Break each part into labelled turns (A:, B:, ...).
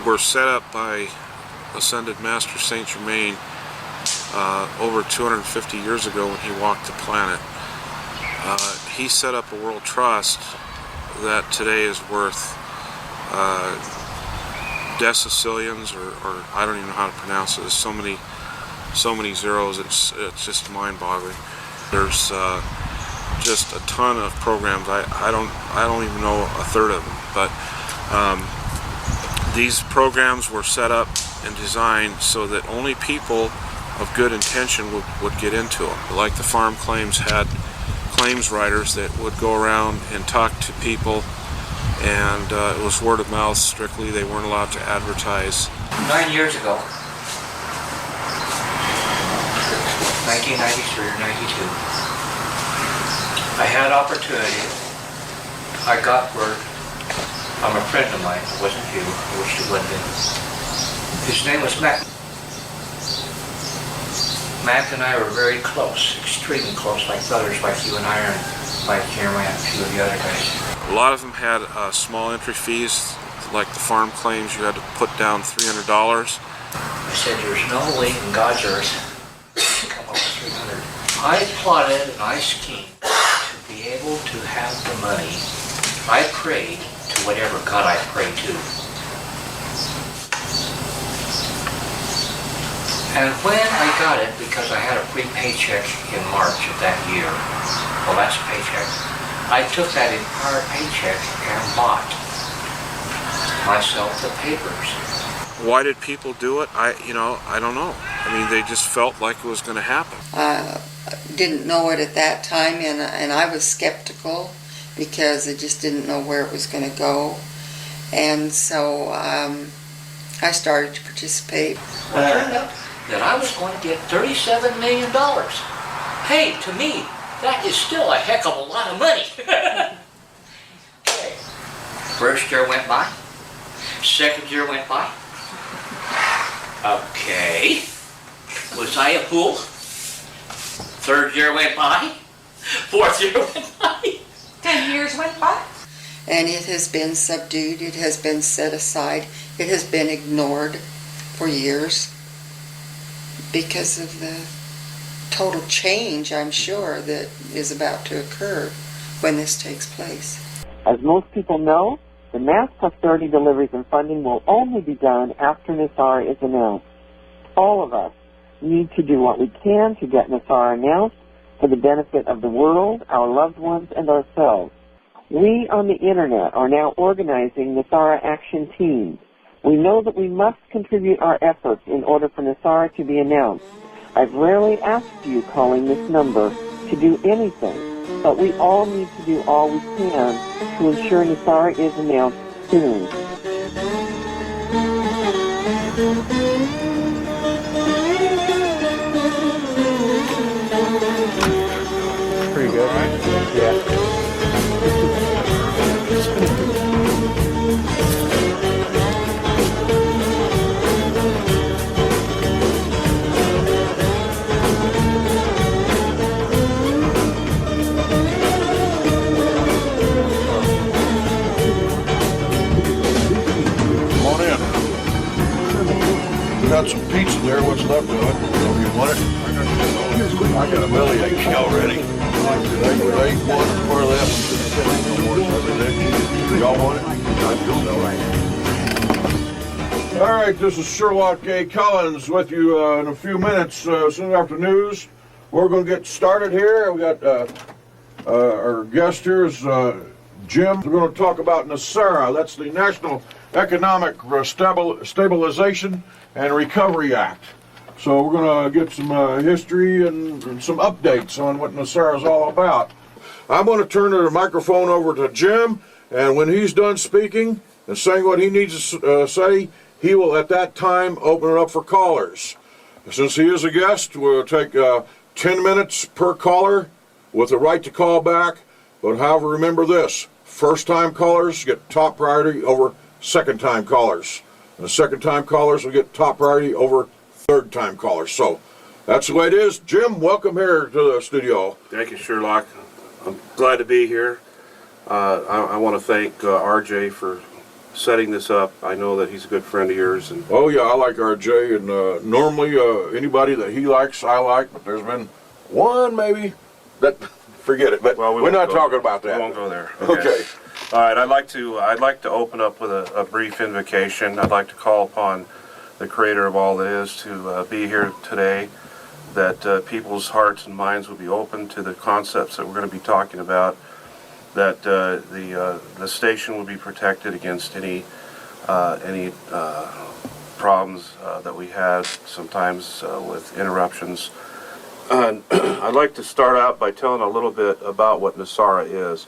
A: Were set up by Ascended Master Saint Germain over 250 years ago when he walked the planet. He set up a world trust that today is worth decillions, or I don't even know how to pronounce it. There's so many zeros. It's just mind-boggling. There's just a ton of programs. I don't even know a third of them, but. These programs were set up and designed so that only people of good intention would get into them. Like the farm claims had claims writers that would go around and talk to people, and it was word of mouth strictly. They weren't allowed to advertise.
B: 9 years ago, 1993 or 92, I had opportunity. I got word from a friend of mine. It wasn't you. I wish it would have been. His name was Mac. Mac and I were very close, extremely close, like brothers, like you and I, and like Jeremy and a few of the other guys.
A: A lot of them had small entry fees, like the farm claims. You had to put down $300.
B: I said, there's no way in God's earth to come up with 300. I plotted and I schemed to be able to have the money. I prayed to whatever God I prayed to. And when I got it, because I had a free paycheck in March of that year, well, that's a paycheck, I took that entire paycheck and bought myself the papers.
A: Why did people do it? I don't know. I mean, they just felt like it was going to happen.
C: Didn't know it at that time, and I was skeptical because I just didn't know where it was going to go. And so I started to participate.
B: Well, it turned out that I was going to get $37 million. Hey, to me, that is still a heck of a lot of money. Okay. First year went by. Second year went by. Okay. Was I a fool? Third year went by. Fourth year went by.
D: 10 years went by.
C: And it has been subdued, it has been set aside, it has been ignored for years because of the total change, I'm sure, that is about to occur when this takes place.
E: As most people know, the mass prosperity deliveries and funding will only be done after NESARA is announced. All of us need to do what we can to get NESARA announced for the benefit of the world, our loved ones, and ourselves. We on the Internet are now organizing NESARA action teams. We know that we must contribute our efforts in order for NESARA to be announced. I've rarely asked you calling this number to do anything, but we all need to do all we can to ensure NESARA is announced soon.
F: Pretty good, right? Yeah.
G: Got some pizza there. What's left of it? You want it? I got a bellyache already. I ate one before I left. Y'all want it? All right, this is Sherlock A. Collins with you in a few minutes, soon after news. We're going to get started here. We got our guest here is Jim. We're going to talk about NESARA. That's the National Economic Stabilization and Recovery Act. So we're going to get some history and some updates on what NESARA is all about. I'm going to turn the microphone over to Jim, and when he's done speaking and saying what he needs to say, he will at that time open it up for callers. Since he is a guest, we'll take 10 minutes per caller with the right to call back. But however, remember this, first-time callers get top priority over second-time callers. And the second-time callers will get top priority over third-time callers. So that's the way it is. Jim, welcome here to the studio.
A: Thank you, Sherlock. I'm glad to be here. I want to thank RJ for setting this up. I know that he's a good friend of yours. And
G: oh yeah, I like RJ, and normally anybody that he likes, I like, but there's been one maybe that, forget it, but well, we're not talking about that.
A: We won't go there.
G: Okay.
A: All right, I'd like to open up with a brief invocation. I'd like to call upon the Creator of all that is to be here today, that people's hearts and minds will be open to the concepts that we're going to be talking about, that the station will be protected against any problems that we have sometimes with interruptions. I'd like to start out by telling a little bit about what NESARA is.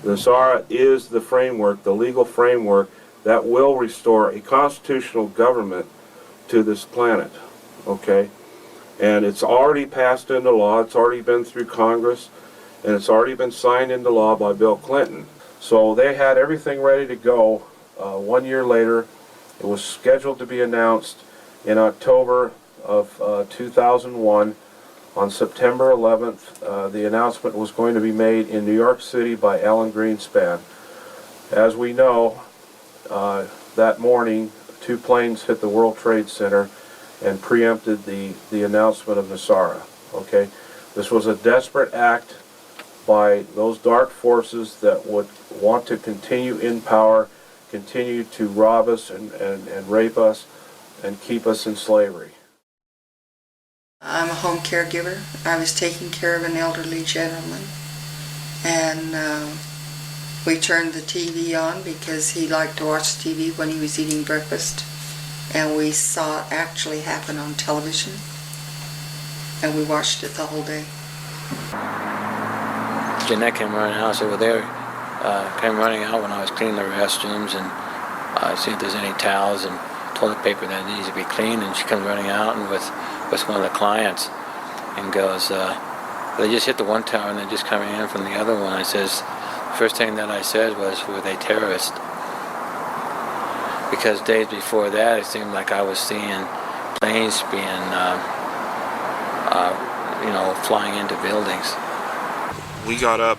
A: NESARA is the framework, the legal framework that will restore a constitutional government to this planet, okay? And it's already passed into law, it's already been through Congress, and it's already been signed into law by Bill Clinton. So they had everything ready to go. 1 year later, it was scheduled to be announced in October of 2001. On September 11th, the announcement was going to be made in New York City by Alan Greenspan. As we know, that morning, 2 planes hit the World Trade Center and preempted the announcement of NESARA. Okay, this was a desperate act by those dark forces that would want to continue in power, continue to rob us and rape us and keep us in slavery.
C: I'm a home caregiver. I was taking care of an elderly gentleman, and we turned the TV on because he liked to watch TV when he was eating breakfast, and we saw it actually happen on television, and we watched it the whole day.
D: Jeanette came running out, so came running out when I was cleaning the restrooms and see if there's any towels and toilet paper that needs to be cleaned, and she comes running out and with one of the clients and goes, they just hit the one tower and they're just coming in from the other one. I says, first thing that I said was, were they terrorists? Because days before that, it seemed like I was seeing planes being, flying into buildings.
A: we got up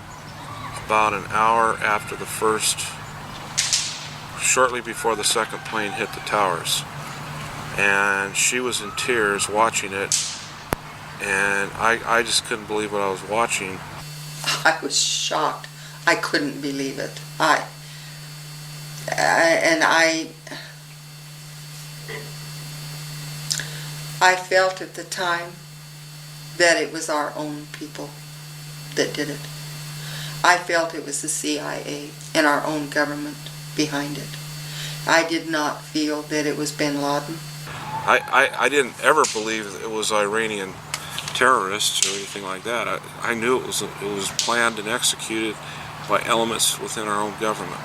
A: about an hour after the first, shortly before the second plane hit the towers. And she was in tears watching it, and I just couldn't believe what I was watching.
C: I was shocked. I couldn't believe it. I felt at the time that it was our own people that did it. I felt it was the CIA and our own government behind it. I did not feel that it was bin Laden.
A: I didn't ever believe it was Iranian terrorists or anything like that. I knew it was planned and executed by elements within our own government.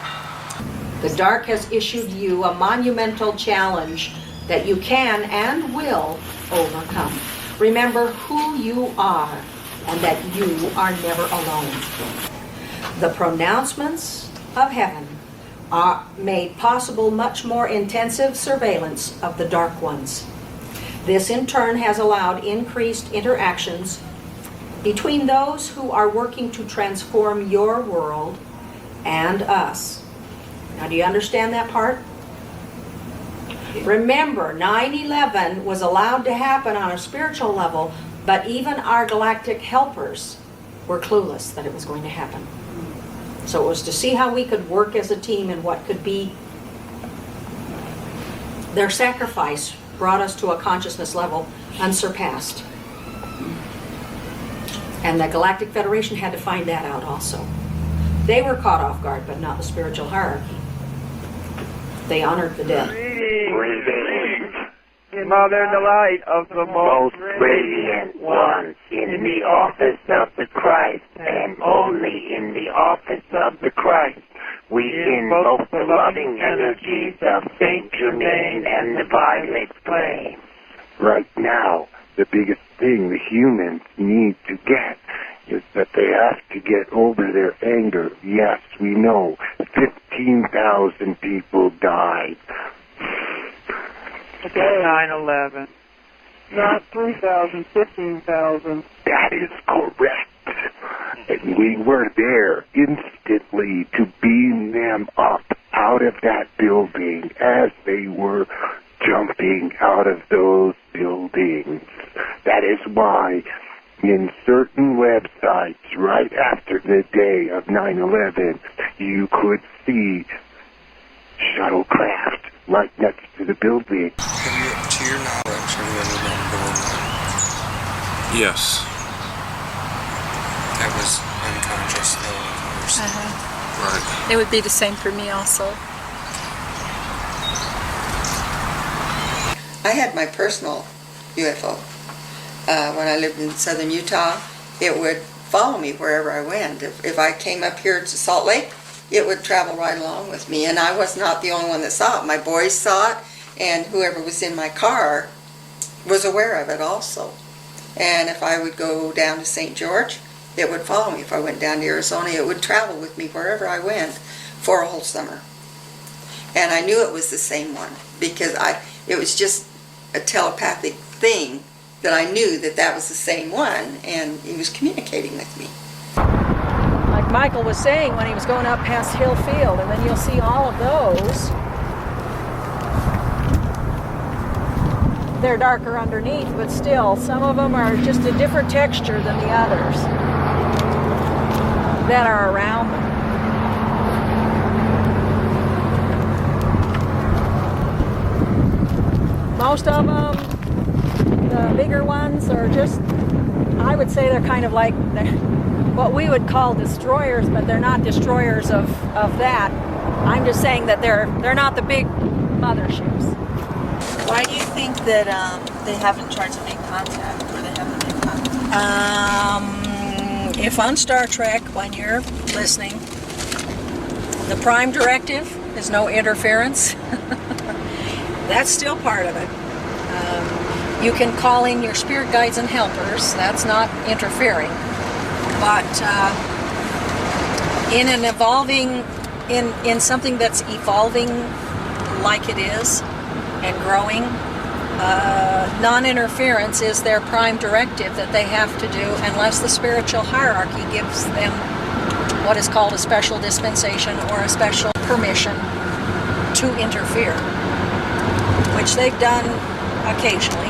H: The Dark has issued you a monumental challenge that you can and will overcome. Remember who you are and that you are never alone. The pronouncements of heaven are made possible much more intensive surveillance of the Dark Ones. This in turn has allowed increased interactions between those who are working to transform your world and us. Now, do you understand that part? Remember, 9/11 was allowed to happen on a spiritual level, but even our galactic helpers were clueless that it was going to happen. So it was to see how we could work as a team and what could be Their sacrifice brought us to a consciousness level unsurpassed. And the Galactic Federation had to find that out also. They were caught off guard, but not the spiritual hierarchy. They honored the dead.
I: Greetings, Mother Delight of the most radiant one, in the office of the Christ, and only in the office of the Christ, we invoke the loving energies of Saint Germain and the Violet Flame. Right now, the biggest thing the humans need to get is that they have to get over their anger. Yes, we know, 15,000 people died.
E: At 9/11. Not 3,000, 15,000.
I: That is correct. And we were there instantly to beam them up out of that building as they were jumping out of those buildings. That is why in certain websites right after the day of 9/11, you could see shuttlecraft right next to the building.
J: To your knowledge, have you ever been born one?
A: Yes.
J: That was unconscious, though, of course.
A: Right.
K: It would be the same for me also.
C: I had my personal UFO. When I lived in southern Utah, it would follow me wherever I went. If I came up here to Salt Lake, it would travel right along with me. And I was not the only one that saw it. My boys saw it, and whoever was in my car was aware of it also. And if I would go down to St. George, it would follow me. If I went down to Arizona, it would travel with me wherever I went for a whole summer. And I knew it was the same one because it was just a telepathic thing that I knew that was the same one, and he was communicating with me.
H: Like Michael was saying when he was going up past Hill Field, and then you'll see all of those. They're darker underneath, but still, some of them are just a different texture than the others that are around them. Most of them, the bigger ones, are just, I would say they're kind of like what we would call destroyers, but they're not destroyers of that. I'm just saying that they're not the big motherships.
K: Why do you think that they haven't tried to make contact, or they haven't made contact?
H: If on Star Trek, when you're listening, the prime directive is no interference. That's still part of it. You can call in your spirit guides and helpers. That's not interfering. But in an evolving, in something that's evolving like it is and growing, non-interference is their prime directive that they have to do unless the spiritual hierarchy gives them what is called a special dispensation or a special permission to interfere, which they've done occasionally.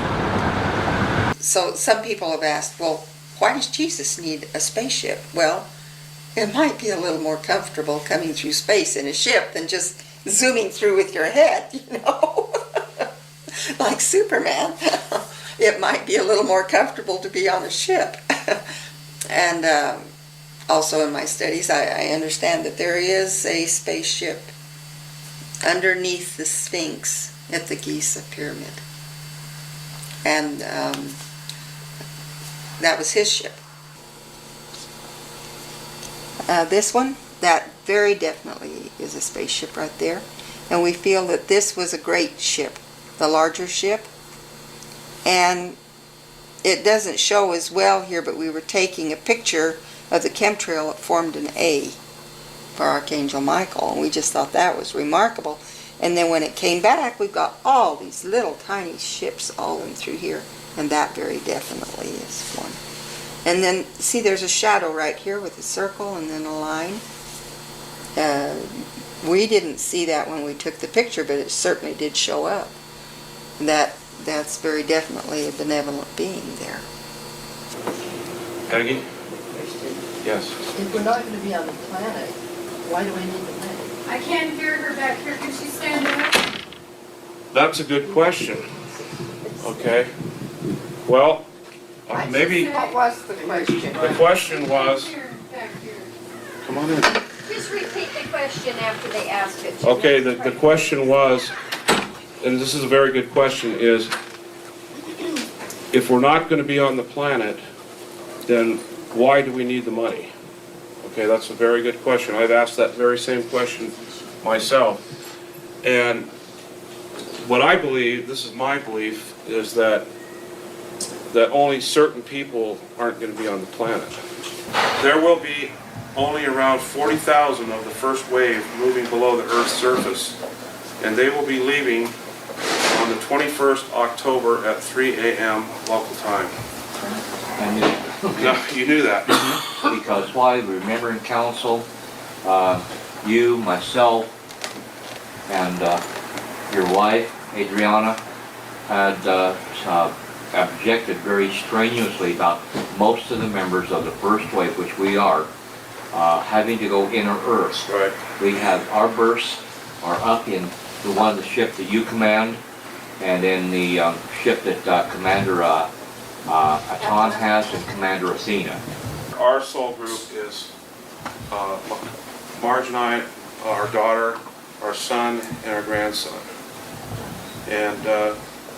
C: So some people have asked, well, why does Jesus need a spaceship? Well, it might be a little more comfortable coming through space in a ship than just zooming through with your head, you know, like Superman. It might be a little more comfortable to be on a ship. And also in my studies, I understand that there is a spaceship underneath the Sphinx at the Giza Pyramid. And that was his ship. This one, that very definitely is a spaceship right there. And we feel that this was a great ship, the larger ship. And it doesn't show as well here, but we were taking a picture of the chemtrail that formed an A for Archangel Michael. And we just thought that was remarkable. And then when it came back, we've got all these little tiny ships all in through here. And that very definitely is one. And then, see, there's a shadow right here with a circle and then a line. We didn't see that when we took the picture, but it certainly did show up. That's very definitely a benevolent being there.
A: Peggy? Yes.
L: If we're not going to be on the planet, why do we need the planet?
M: I can't hear her back here. Can she stand up?
A: That's a good question. Okay. Well, maybe
L: What was the question?
A: the question was, come on in.
M: Just repeat the question after they ask it.
A: Okay, the question was, and this is a very good question, is if we're not going to be on the planet, then why do we need the money? Okay, that's a very good question. I've asked that very same question myself. And what I believe, this is my belief, is that only certain people aren't going to be on the planet. There will be only around 40,000 of the first wave moving below the Earth's surface, and they will be leaving on the 21st October at 3 a.m. local time.
B: I knew it.
A: No, you knew that.
B: Because why? Remember in council, you, myself, and your wife, Adriana, had objected very strenuously about most of the members of the first wave, which we are, having to go inner Earth.
A: Right.
B: We have our berths are up in the one of the ship that you command, and in the ship that Commander Atan has and Commander Athena.
A: Our soul group is Marge and I, our daughter, our son, and our grandson. And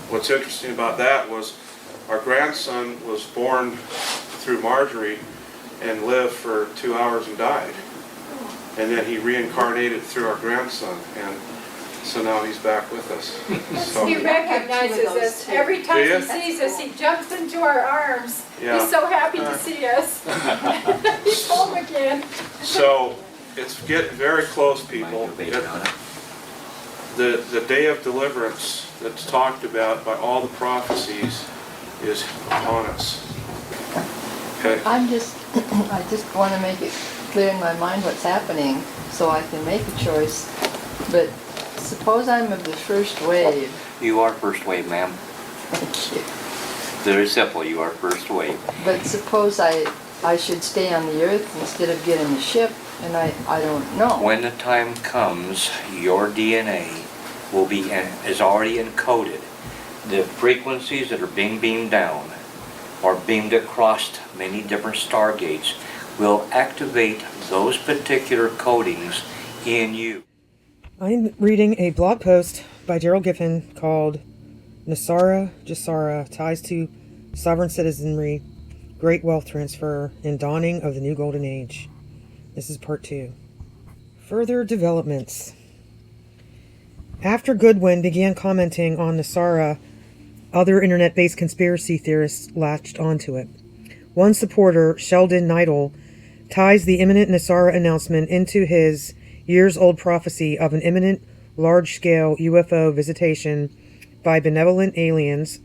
A: what's interesting about that was our grandson was born through Marjorie and lived for 2 hours and died. And then he reincarnated through our grandson, and so now he's back with us. So,
N: He recognizes us. Every time he sees us, he jumps into our arms.
A: Yeah.
N: He's so happy to see us. He's home again.
A: So it's getting very close, people. The day of deliverance that's talked about by all the prophecies is upon us. Okay.
L: I just want to make it clear in my mind what's happening so I can make a choice. But suppose I'm of the first wave.
B: You are first wave, ma'am.
L: Thank you.
B: Very simple, you are first wave.
L: But suppose I should stay on the earth instead of get in the ship, and I don't know.
B: When the time comes, your DNA will be is already encoded. The frequencies that are being beamed down or beamed across many different stargates will activate those particular codings in you.
O: I'm reading a blog post by Gerald Giffen called NESARA Ties to Sovereign Citizenry, Great Wealth Transfer, and Dawning of the New Golden Age. This is part 2. Further developments. After Goodwin began commenting on NESARA, other internet-based conspiracy theorists latched onto it. One supporter, Sheldon Neidl, ties the imminent NESARA announcement into his years-old prophecy of an imminent large-scale UFO visitation by benevolent aliens,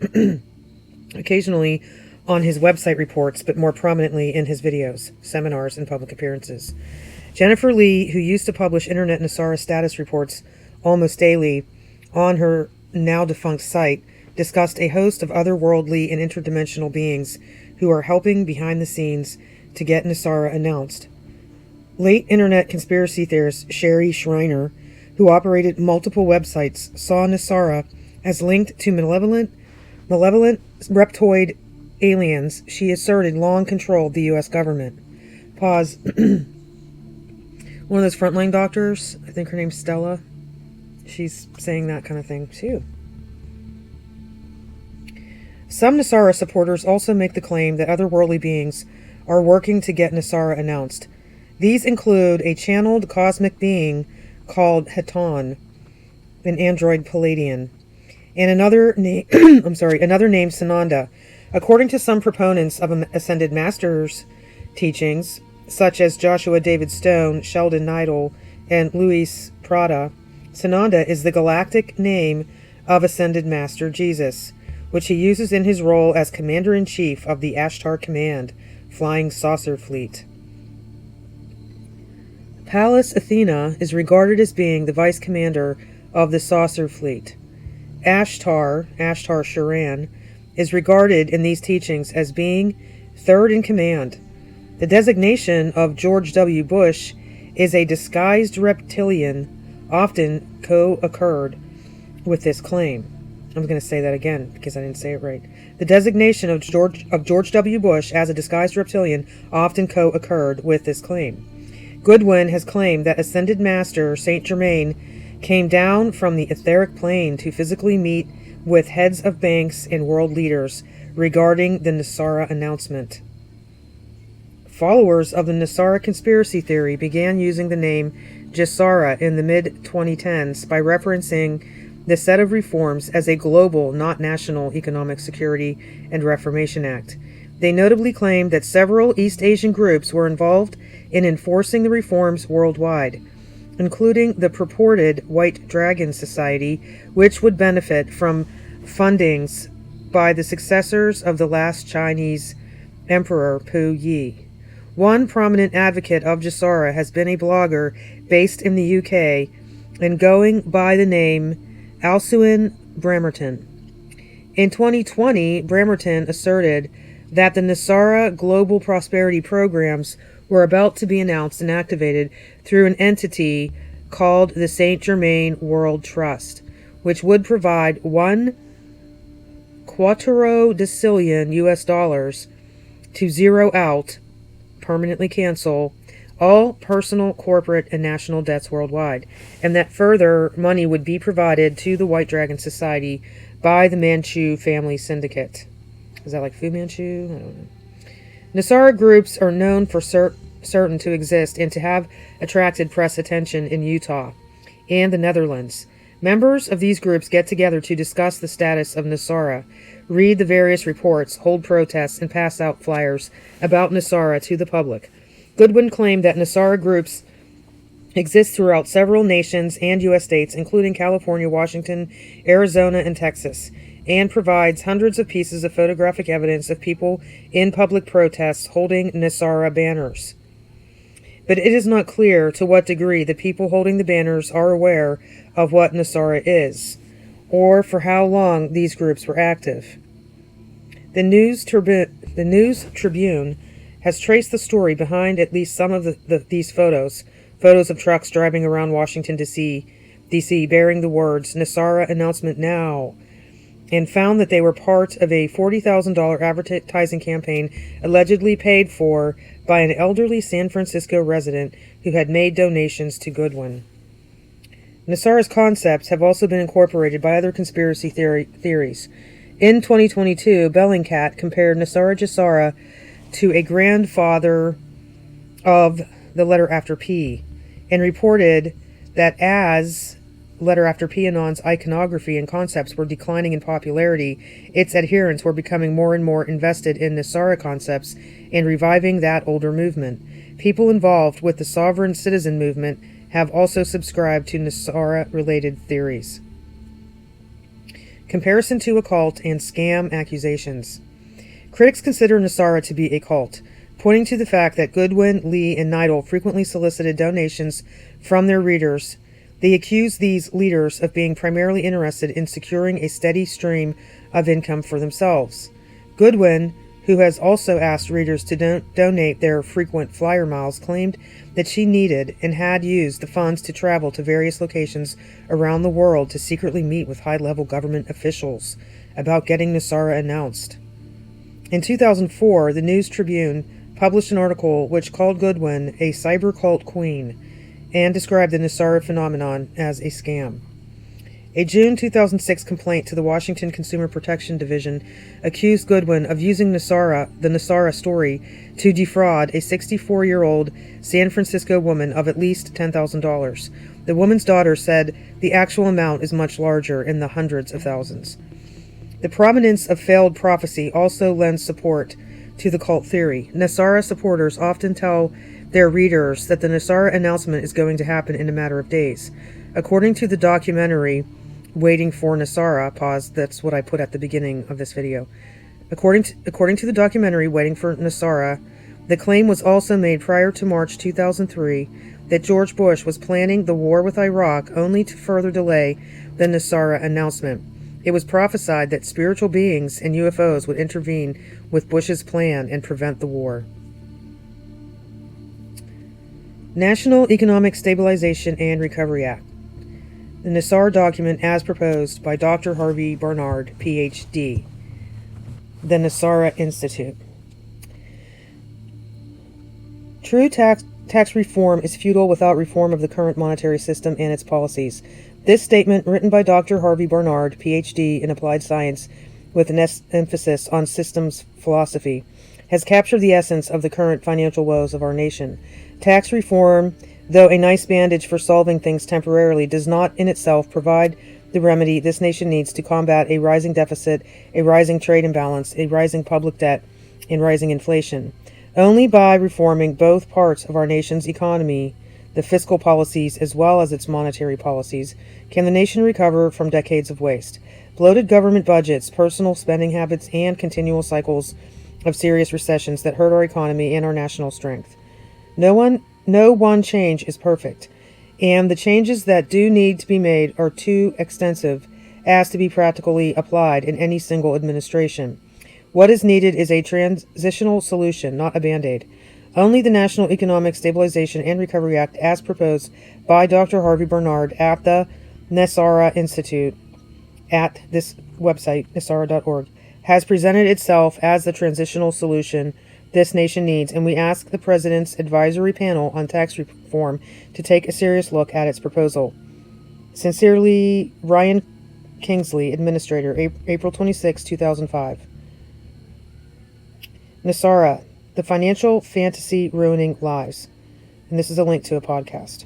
O: occasionally on his website reports, but more prominently in his videos, seminars, and public appearances. Jennifer Lee, who used to publish internet NESARA status reports almost daily on her now-defunct site, discussed a host of otherworldly and interdimensional beings who are helping behind the scenes to get NESARA announced. Late internet conspiracy theorist Sherry Shriner, who operated multiple websites, saw NESARA as linked to malevolent reptoid aliens she asserted long controlled the U.S. government. Pause. One of those frontline doctors, I think her name's Stella, she's saying that kind of thing too. Some NESARA supporters also make the claim that otherworldly beings are working to get NESARA announced. These include a channeled cosmic being called Haton, an android Palladian, and another named Sananda. According to some proponents of Ascended Masters teachings, such as Joshua David Stone, Sheldon Neidl, and Luis Prada, Sananda is the galactic name of Ascended Master Jesus, which he uses in his role as Commander-in-Chief of the Ashtar Command Flying Saucer Fleet. Pallas Athena is regarded as being the vice commander of the Saucer Fleet. Ashtar Sharan, is regarded in these teachings as being third in command. The designation of George W. Bush is a disguised reptilian, often co-occurred with this claim. I'm going to say that again because I didn't say it right. The designation of George W. Bush as a disguised reptilian often co-occurred with this claim. Goodwin has claimed that Ascended Master Saint Germain came down from the etheric plane to physically meet with heads of banks and world leaders regarding the NESARA announcement. Followers of the NESARA conspiracy theory began using the name GESARA in the mid-2010s by referencing the set of reforms as a global, not national, Economic Security and Reformation Act. They notably claimed that several East Asian groups were involved in enforcing the reforms worldwide, including the purported White Dragon Society, which would benefit from fundings by the successors of the last Chinese Emperor Pu Yi. One prominent advocate of GESARA has been a blogger based in the UK and going by the name Alcuin Bramerton. In 2020, Bramerton asserted that the NESARA Global Prosperity Programs were about to be announced and activated through an entity called the Saint Germain World Trust, which would provide $1 quadrillion US to zero out, permanently cancel, all personal, corporate, and national debts worldwide, and that further money would be provided to the White Dragon Society by the Manchu family syndicate. Is that like Fu Manchu? I don't know. NESARA groups are known for certain to exist and to have attracted press attention in Utah and the Netherlands. Members of these groups get together to discuss the status of NESARA, read the various reports, hold protests, and pass out flyers about NESARA to the public. Goodwin claimed that NESARA groups exist throughout several nations and U.S. states, including California, Washington, Arizona, and Texas, and provides hundreds of pieces of photographic evidence of people in public protests holding NESARA banners. But it is not clear to what degree the people holding the banners are aware of what NESARA is, or for how long these groups were active. The News Tribune has traced the story behind at least some of these photos of trucks driving around Washington, D.C. bearing the words, NESARA announcement now, and found that they were part of a $40,000 advertising campaign allegedly paid for by an elderly San Francisco resident who had made donations to Goodwin. NESARA's concepts have also been incorporated by other conspiracy theories. In 2022, Bellingcat compared NESARA GESARA to a grandfather of the letter after P, and reported that as letter after P-Anon's iconography and concepts were declining in popularity, its adherents were becoming more and more invested in NESARA concepts and reviving that older movement. People involved with the sovereign citizen movement have also subscribed to NESARA-related theories. Comparison to a cult and scam accusations. Critics consider NESARA to be a cult, pointing to the fact that Goodwin, Lee, and Neidl frequently solicited donations from their readers. They accuse these leaders of being primarily interested in securing a steady stream of income for themselves. Goodwin, who has also asked readers to donate their frequent flyer miles, claimed that she needed and had used the funds to travel to various locations around the world to secretly meet with high-level government officials about getting NESARA announced. In 2004, the News Tribune published an article which called Goodwin a cyber cult queen and described the NESARA phenomenon as a scam. A June 2006 complaint to the Washington Consumer Protection Division accused Goodwin of using the NESARA story to defraud a 64-year-old San Francisco woman of at least $10,000. The woman's daughter said the actual amount is much larger, in the hundreds of thousands. The prominence of failed prophecy also lends support to the cult theory. NESARA supporters often tell their readers that the NESARA announcement is going to happen in a matter of days. According to the documentary Waiting for NESARA, pause, that's what I put at the beginning of this video. According to the documentary Waiting for NESARA, the claim was also made prior to March 2003 that George Bush was planning the war with Iraq only to further delay the NESARA announcement. It was prophesied that spiritual beings and UFOs would intervene with Bush's plan and prevent the war. National Economic Stabilization and Recovery Act. the NESARA document as proposed by Dr. Harvey Barnard, Ph.D., the NESARA Institute. True tax reform is futile without reform of the current monetary system and its policies. This statement, written by Dr. Harvey Barnard, Ph.D. in applied science, with an emphasis on systems philosophy, has captured the essence of the current financial woes of our nation. Tax reform, though a nice bandage for solving things temporarily, does not in itself provide the remedy this nation needs to combat a rising deficit, a rising trade imbalance, a rising public debt, and rising inflation. Only by reforming both parts of our nation's economy, the fiscal policies as well as its monetary policies, can the nation recover from decades of waste. Bloated government budgets, personal spending habits, and continual cycles of serious recessions that hurt our economy and our national strength. No one change is perfect, and the changes that do need to be made are too extensive as to be practically applied in any single administration. What is needed is a transitional solution, not a band-aid. Only the National Economic Stabilization and Recovery Act, as proposed by Dr. Harvey Barnard at the NESARA Institute at this website, nesara.org, has presented itself as the transitional solution this nation needs, and we ask the President's Advisory Panel on Tax Reform to take a serious look at its proposal. Sincerely, Ryan Kingsley, Administrator, April 26, 2005. NESARA, the financial fantasy ruining lives. And this is a link to a podcast.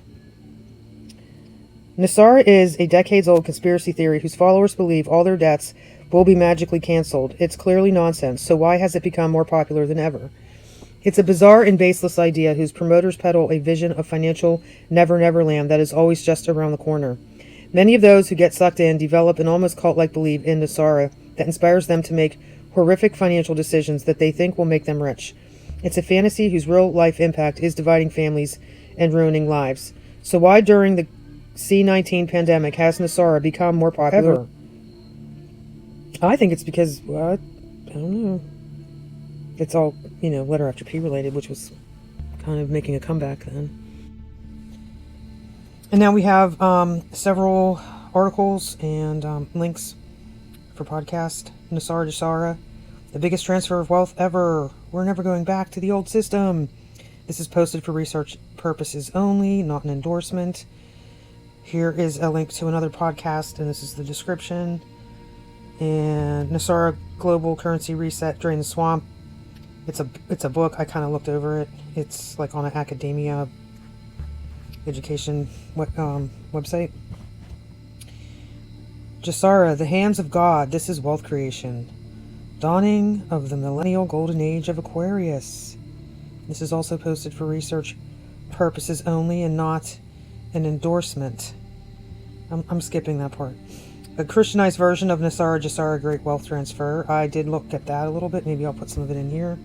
O: NESARA is a decades-old conspiracy theory whose followers believe all their debts will be magically canceled. It's clearly nonsense, so why has it become more popular than ever? It's a bizarre and baseless idea whose promoters peddle a vision of financial never land that is always just around the corner. Many of those who get sucked in develop an almost cult-like belief in NESARA that inspires them to make horrific financial decisions that they think will make them rich. It's a fantasy whose real-life impact is dividing families and ruining lives. So why during the C-19 pandemic has NESARA become more popular? I think it's because, I don't know. It's all, letter after P related, which was kind of making a comeback then. And now we have several articles and links for podcast. NESARA JSARA, the biggest transfer of wealth ever. We're never going back to the old system. This is posted for research purposes only, not an endorsement. Here is a link to another podcast, and this is the description. And NESARA Global Currency Reset Drain the Swamp. It's a book. I kind of looked over it. It's like on an academia education website. JSARA, the hands of God. This is wealth creation. Dawning of the millennial golden age of Aquarius. This is also posted for research purposes only and not an endorsement. I'm skipping that part. A Christianized version of NESARA JSARA Great Wealth Transfer. I did look at that a little bit. Maybe I'll put some of it in here,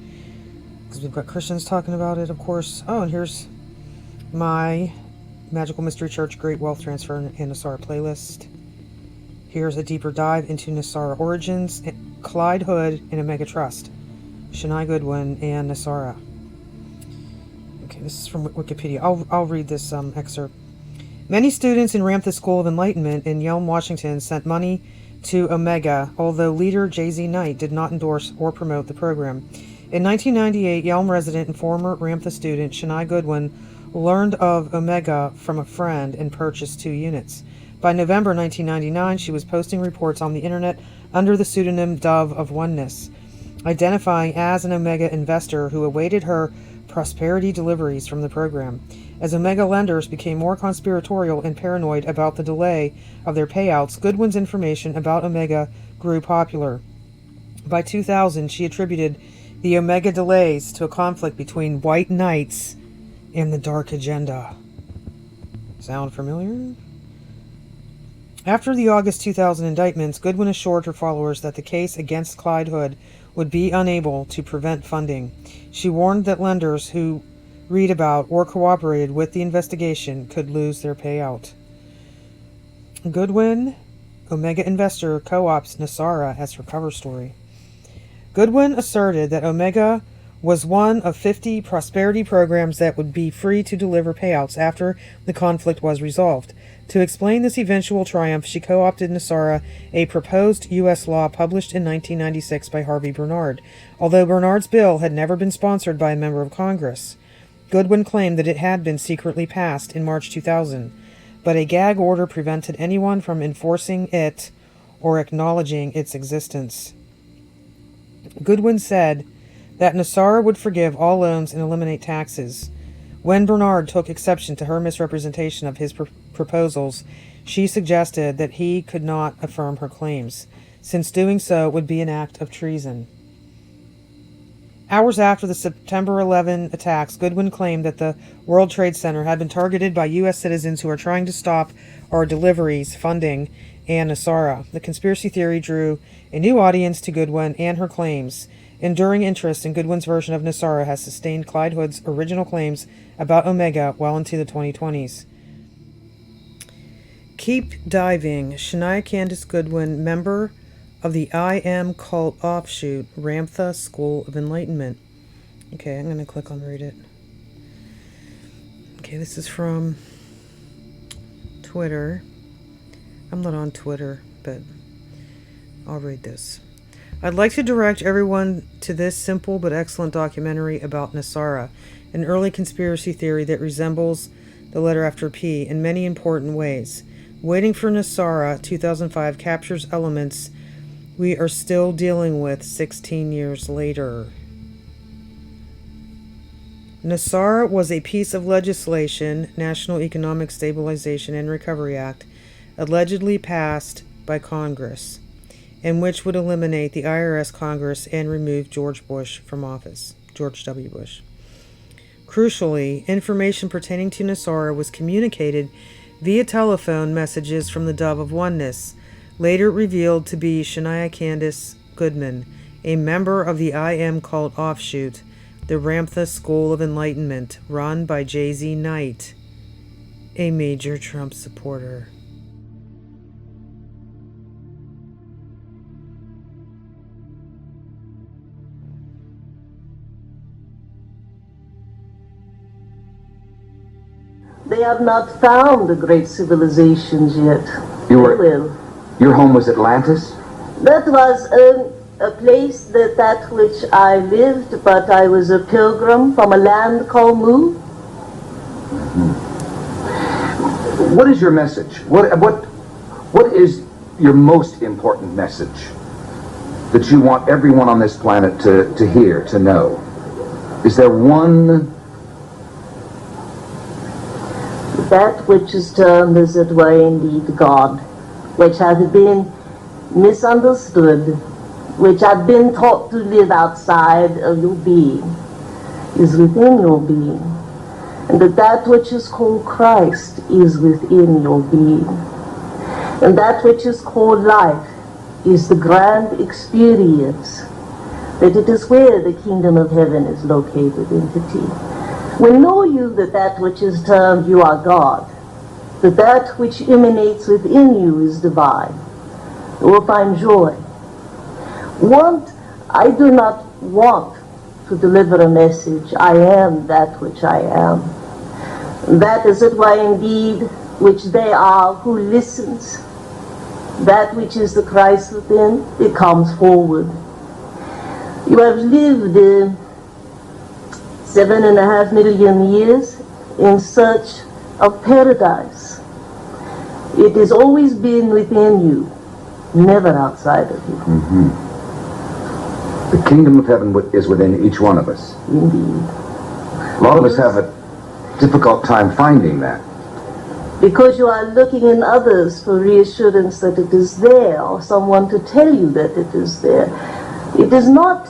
O: because we've got Christians talking about it, of course. Oh, and here's my Magical Mystery Church Great Wealth Transfer and NESARA playlist. Here's a deeper dive into NESARA origins, Clyde Hood and Omega Trust, Shania Goodwin, and NESARA. Okay, this is from Wikipedia. I'll read this excerpt. Many students in Ramtha School of Enlightenment in Yelm, Washington sent money to Omega, although leader J.Z. Knight did not endorse or promote the program. In 1998, Yelm resident and former Ramtha student Shania Goodwin learned of Omega from a friend and purchased 2 units. By November 1999, she was posting reports on the internet under the pseudonym Dove of Oneness, identifying as an Omega investor who awaited her prosperity deliveries from the program. As Omega lenders became more conspiratorial and paranoid about the delay of their payouts, Goodwin's information about Omega grew popular. By 2000, she attributed the Omega delays to a conflict between white knights and the dark agenda. Sound familiar? After the August 2000 indictments, Goodwin assured her followers that the case against Clyde Hood would be unable to prevent funding. She warned that lenders who read about or cooperated with the investigation could lose their payout. Goodwin, Omega investor, co-ops NESARA as her cover story. Goodwin asserted that Omega was one of 50 prosperity programs that would be free to deliver payouts after the conflict was resolved. To explain this eventual triumph, she co-opted NESARA, a proposed U.S. law published in 1996 by Harvey Bernard, although Bernard's bill had never been sponsored by a member of Congress. Goodwin claimed that it had been secretly passed in March 2000, but a gag order prevented anyone from enforcing it or acknowledging its existence. Goodwin said that NESARA would forgive all loans and eliminate taxes. When Bernard took exception to her misrepresentation of his proposals, she suggested that he could not affirm her claims, since doing so would be an act of treason. Hours after the September 11 attacks, Goodwin claimed that the World Trade Center had been targeted by U.S. citizens who are trying to stop our deliveries, funding, and NESARA. The conspiracy theory drew a new audience to Goodwin and her claims. Enduring interest in Goodwin's version of NESARA has sustained Clyde Hood's original claims about Omega well into the 2020s. Keep diving. Shania Candace Goodwin, member of the I Am cult offshoot, Ramtha School of Enlightenment. Okay, I'm going to click on read it. Okay, this is from Twitter. I'm not on Twitter, but I'll read this. I'd like to direct everyone to this simple but excellent documentary about NESARA, an early conspiracy theory that resembles the letter after P in many important ways. Waiting for NESARA 2005 captures elements we are still dealing with 16 years later. NESARA was a piece of legislation, National Economic Stabilization and Recovery Act, allegedly passed by Congress, and which would eliminate the IRS, Congress, and remove George Bush from office. George W. Bush. Crucially, information pertaining to NESARA was communicated via telephone messages from the Dove of Oneness, later revealed to be Shania Candace Goodwin, a member of the I Am cult offshoot, the Ramtha School of Enlightenment, run by Jay-Z Knight, a major Trump supporter.
P: They have not found the great civilizations yet.
Q: Your home was Atlantis?
P: That was a place that which I lived, but I was a pilgrim from a land called Mu.
Q: What is your message? What is your most important message that you want everyone on this planet to hear, to know? Is there one?
P: That which is termed as it were indeed God, which has been misunderstood, which has been taught to live outside of your being, is within your being. And that which is called Christ is within your being. And that which is called life is the grand experience, that it is where the kingdom of heaven is located in Petit. When know you that which is termed you are God, that which emanates within you is divine, you will find joy. I do not want to deliver a message. I am that which I am. That is it why indeed which they are who listens. That which is the Christ within, it comes forward. You have lived 7.5 million years in search of paradise. It has always been within you, never outside of you.
Q: Mm-hmm. The kingdom of heaven is within each one of us.
P: Indeed.
Q: A lot of us have a difficult time finding that.
P: Because you are looking in others for reassurance that it is there, or someone to tell you that it is there. It is not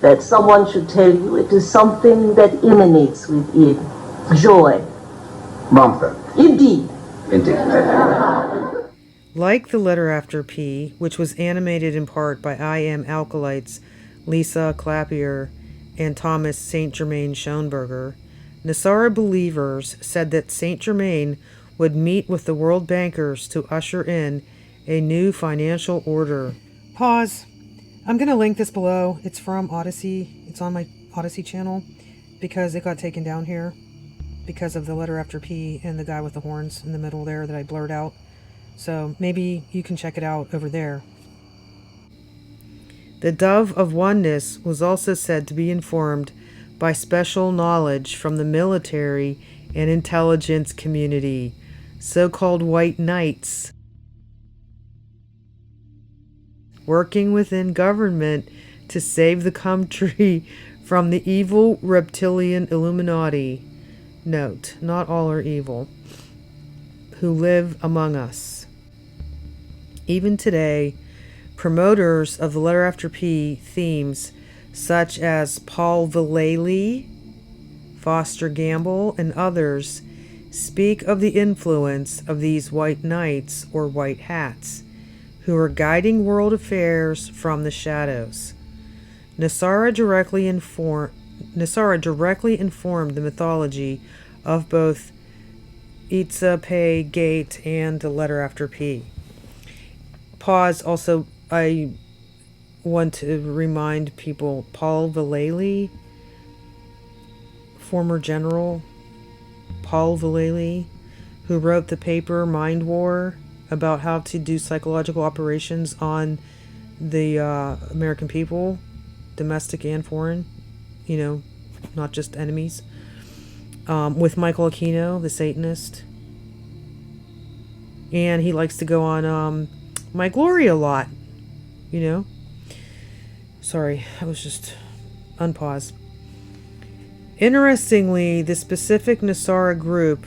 P: that someone should tell you, it is something that emanates within. Joy.
Q: Ramtha.
P: Indeed.
Q: Indeed.
O: Like the letter after P, which was animated in part by I Am Alkalites Lisa Clapier and Thomas St. Germain Schoenberger, NESARA believers said that St. Germain would meet with the world bankers to usher in a new financial order. Pause. I'm going to link this below. It's from Odyssey. It's on my Odyssey channel because it got taken down here because of the letter after P and the guy with the horns in the middle there that I blurred out. So maybe you can check it out over there. The Dove of Oneness was also said to be informed by special knowledge from the military and intelligence community, so-called white knights, working within government to save the country from the evil reptilian Illuminati. Note, not all are evil, who live among us. Even today, promoters of the letter after P themes such as Paul Vallely, Foster Gamble, and others speak of the influence of these white knights or white hats who are guiding world affairs from the shadows. NESARA directly informed the mythology of both Itza, Pei, Gate, and the letter after P. Pause. Also, I want to remind people, Paul Vallely, former general Paul Vallely, who wrote the paper Mind War about how to do psychological operations on the American people, domestic and foreign, not just enemies, with Michael Aquino, the Satanist. And he likes to go on My Glory a lot, Sorry, I was just unpause. Interestingly, the specific NESARA group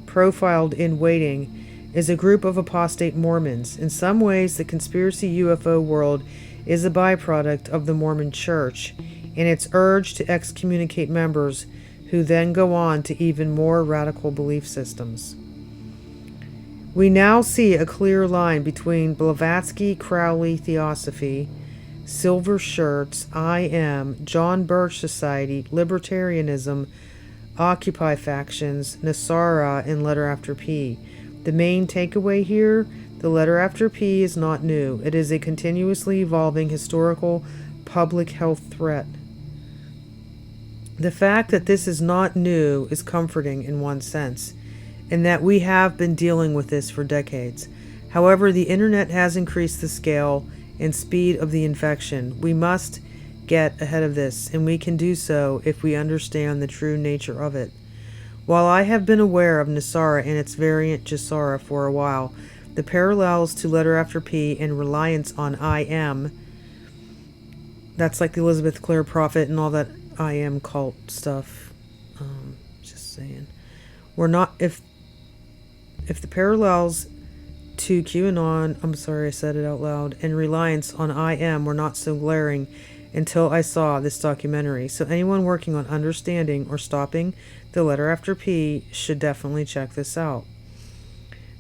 O: profiled in Waiting is a group of apostate Mormons. In some ways, the conspiracy UFO world is a byproduct of the Mormon Church and its urge to excommunicate members who then go on to even more radical belief systems. We now see a clear line between Blavatsky Crowley Theosophy, Silver Shirts, I Am, John Birch Society, Libertarianism, Occupy factions, NESARA, and letter after P. The main takeaway here, the letter after P is not new. It is a continuously evolving historical public health threat. The fact that this is not new is comforting in one sense, in that we have been dealing with this for decades. However, the internet has increased the scale and speed of the infection. We must get ahead of this, and we can do so if we understand the true nature of it. While I have been aware of NESARA and its variant JESARA for a while, the parallels to letter after P and reliance on I Am, that's like the Elizabeth Clare Prophet and all that I Am cult stuff. Just saying. We're not, if the parallels to QAnon, I'm sorry I said it out loud, and reliance on I Am were not so glaring until I saw this documentary. So anyone working on understanding or stopping the letter after P should definitely check this out.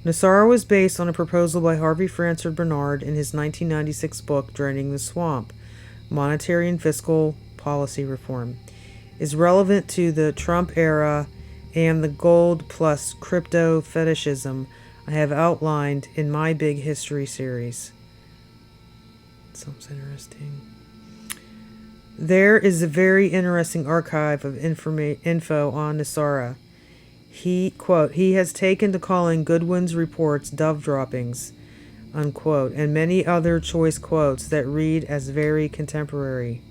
O: NESARA was based on a proposal by Harvey Fransford Bernard in his 1996 book, Draining the Swamp, Monetary and Fiscal Policy Reform. Is relevant to the Trump era and the gold plus crypto fetishism I have outlined in my Big History series. Sounds interesting. There is a very interesting archive of info on NESARA. He, quote, he has taken to calling Goodwin's reports dove droppings, unquote, and many other choice quotes that read as very contemporary.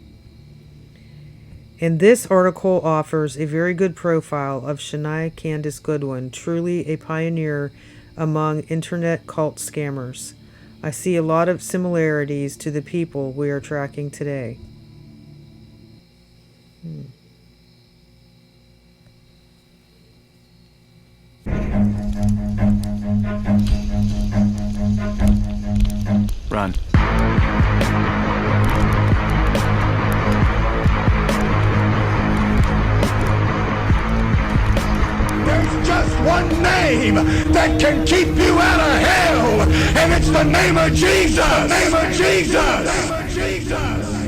O: And this article offers a very good profile of Shania Candace Goodwin, truly a pioneer among internet cult scammers. I see a lot of similarities to the people we are tracking today.
F: Run.
I: There's just one name that can keep you out of hell, and it's the name of Jesus. The name of Jesus. The name of Jesus.